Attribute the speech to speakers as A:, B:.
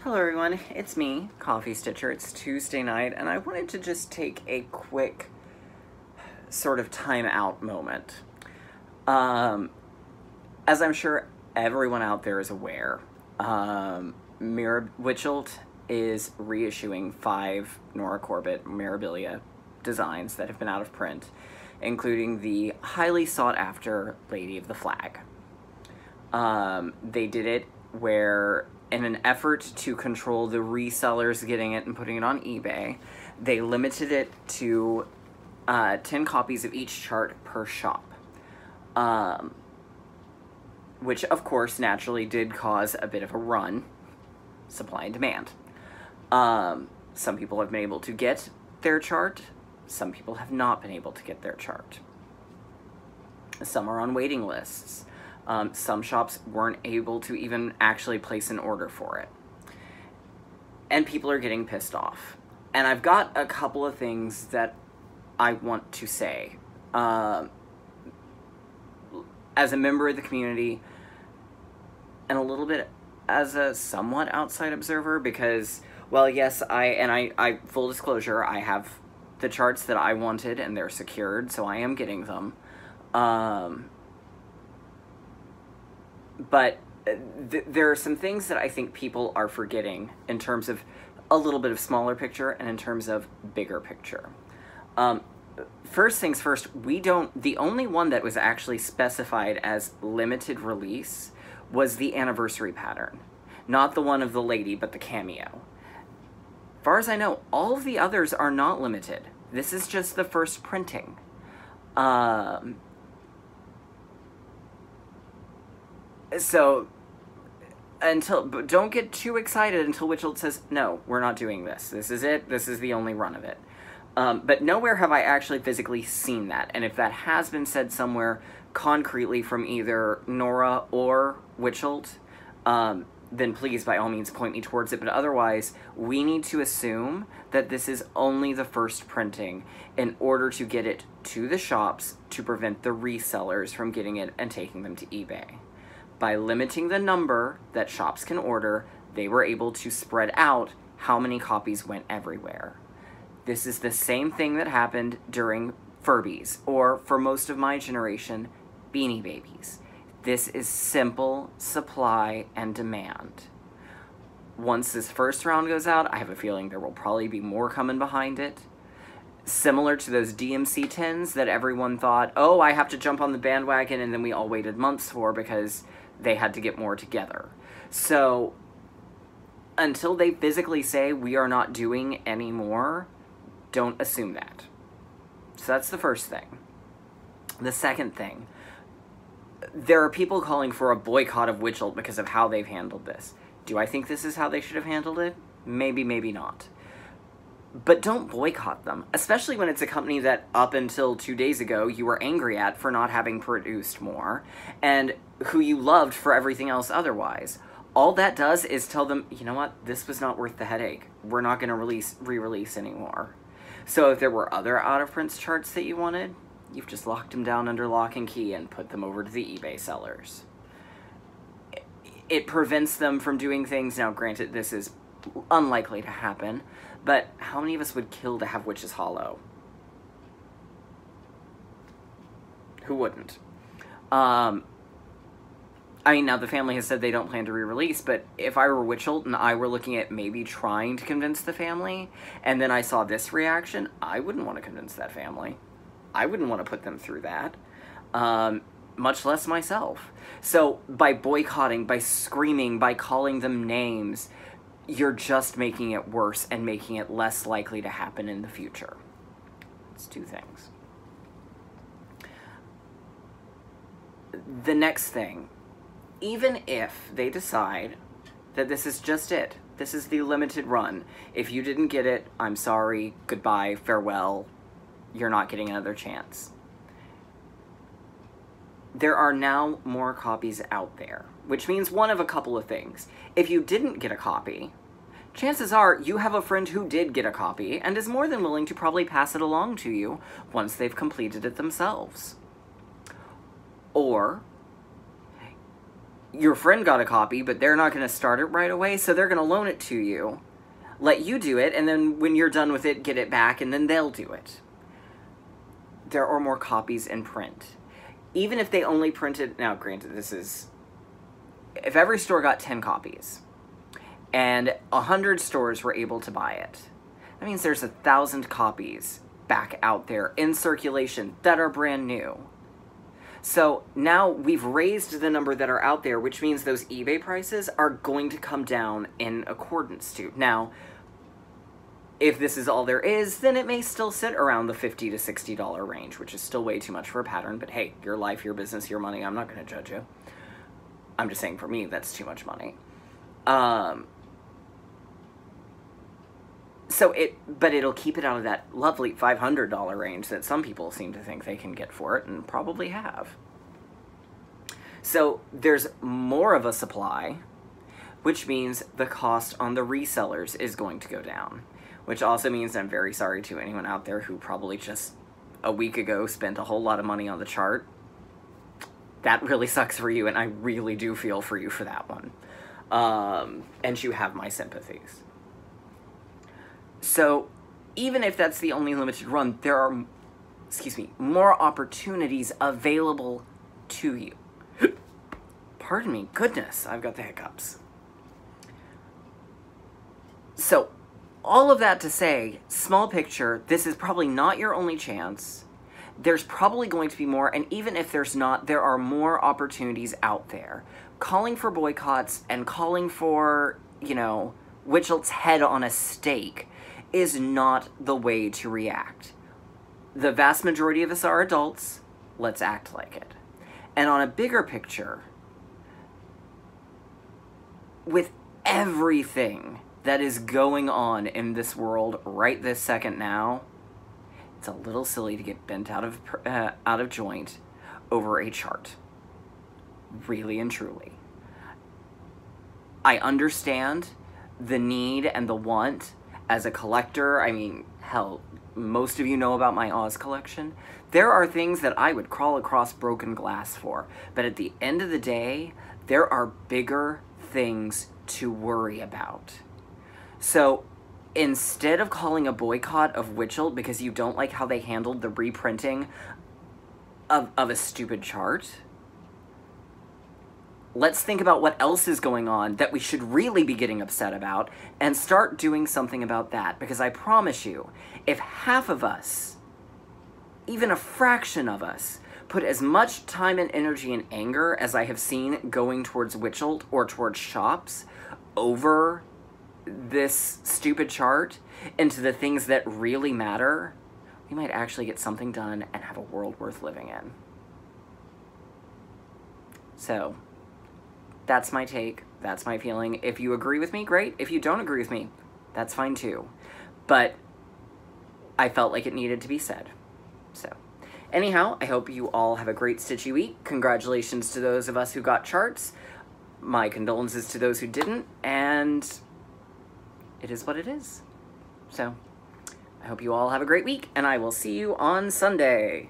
A: Hello everyone, it's me, Coffee Stitcher. It's Tuesday night, and I wanted to just take a quick sort of time out moment. As I'm sure everyone out there is aware, Wichelt is reissuing 5 Nora Corbett memorabilia designs that have been out of print, including the highly sought after Lady of the Flag. They did it where, in an effort to control the resellers getting it and putting it on eBay, they limited it to 10 copies of each chart per shop. Which, of course, naturally did cause a bit of a run. Supply and demand. Some people have been able to get their chart. Some people have not been able to get their chart. Some are on waiting lists. Some shops weren't able to even actually place an order for it. And people are getting pissed off. And I've got a couple of things that I want to say. As a member of the community, and a little bit as a somewhat outside observer, because, well, yes, I full disclosure, I have the charts that I wanted, and they're secured, so I am getting them. But there are some things that I think people are forgetting in terms of a little bit of smaller picture and in terms of bigger picture. First things first, the only one that was actually specified as limited release was the anniversary pattern. Not the one of the lady, but the cameo. As far as I know, all of the others are not limited. This is just the first printing. So, but don't get too excited until Wichelt says, no, we're not doing this. This is it. This is the only run of it. But nowhere have I actually physically seen that. And if that has been said somewhere concretely from either Nora or Wichelt, then please, by all means, point me towards it. But otherwise, we need to assume that this is only the first printing in order to get it to the shops to prevent the resellers from getting it and taking them to eBay. By limiting the number that shops can order, they were able to spread out how many copies went everywhere. This is the same thing that happened during Furbies, or for most of my generation, Beanie Babies. This is simple supply and demand. Once this first round goes out, I have a feeling there will probably be more coming behind it. Similar to those DMC 10s that everyone thought, oh, I have to jump on the bandwagon, and then we all waited months for because they had to get more together. So, until they physically say we are not doing any more, don't assume that. So that's the first thing. The second thing, there are people calling for a boycott of Wichelt because of how they've handled this. Do I think this is how they should have handled it? Maybe, maybe not. But don't boycott them, especially when it's a company that up until 2 days ago you were angry at for not having produced more, and who you loved for everything else otherwise. All that does is tell them, you know what, this was not worth the headache. We're not going to re-release anymore. So if there were other out-of-print charts that you wanted, you've just locked them down under lock and key and put them over to the eBay sellers. It prevents them from doing things. Now, granted, this is unlikely to happen, but how many of us would kill to have Witch's Hollow? Who wouldn't? I mean, now the family has said they don't plan to re-release, but if I were Wichelt and I were looking at maybe trying to convince the family, and then I saw this reaction, I wouldn't want to convince that family. I wouldn't want to put them through that, much less myself. So by boycotting, by screaming, by calling them names, you're just making it worse and making it less likely to happen in the future. It's two things. The next thing, even if they decide that this is just it, this is the limited run, if you didn't get it, I'm sorry, goodbye, farewell, you're not getting another chance. There are now more copies out there, which means one of a couple of things. If you didn't get a copy, chances are you have a friend who did get a copy and is more than willing to probably pass it along to you once they've completed it themselves. Or your friend got a copy, but they're not going to start it right away, so they're going to loan it to you, let you do it, and then when you're done with it, get it back, and then they'll do it. There are more copies in print. Even if they only printed, now granted, this is, if every store got 10 copies, and 100 stores were able to buy it, that means there's 1,000 copies back out there in circulation that are brand new. So now we've raised the number that are out there, which means those eBay prices are going to come down in accordance to. Now, if this is all there is, then it may still sit around the $50 to $60 range, which is still way too much for a pattern, but hey, your life, your business, your money, I'm not going to judge you. I'm just saying for me, that's too much money. But it'll keep it out of that lovely $500 range that some people seem to think they can get for it, and probably have. So there's more of a supply, which means the cost on the resellers is going to go down, which also means I'm very sorry to anyone out there who probably just a week ago spent a whole lot of money on the chart. That really sucks for you, and I really do feel for you for that one. And you have my sympathies. So, even if that's the only limited run, there are, more opportunities available to you. Pardon me, goodness, I've got the hiccups. So, all of that to say, small picture, this is probably not your only chance. There's probably going to be more, and even if there's not, there are more opportunities out there. Calling for boycotts and calling for, Wichelt's head on a stake is not the way to react. The vast majority of us are adults. Let's act like it. And on a bigger picture, with everything that is going on in this world right this second now, it's a little silly to get bent out of joint over a chart. Really and truly. I understand the need and the want. As a collector, I mean, hell, most of you know about my Oz collection. There are things that I would crawl across broken glass for, but at the end of the day, there are bigger things to worry about. So, instead of calling a boycott of Wichelt because you don't like how they handled the reprinting of a stupid chart, let's think about what else is going on that we should really be getting upset about and start doing something about that. Because I promise you, if half of us, even a fraction of us, put as much time and energy and anger as I have seen going towards Wichelt or towards shops over this stupid chart into the things that really matter, we might actually get something done and have a world worth living in. So, that's my take. That's my feeling. If you agree with me, great. If you don't agree with me, that's fine too. But I felt like it needed to be said. So, anyhow, I hope you all have a great Stitchy week. Congratulations to those of us who got charts. My condolences to those who didn't. And it is what it is. So, I hope you all have a great week, and I will see you on Sunday.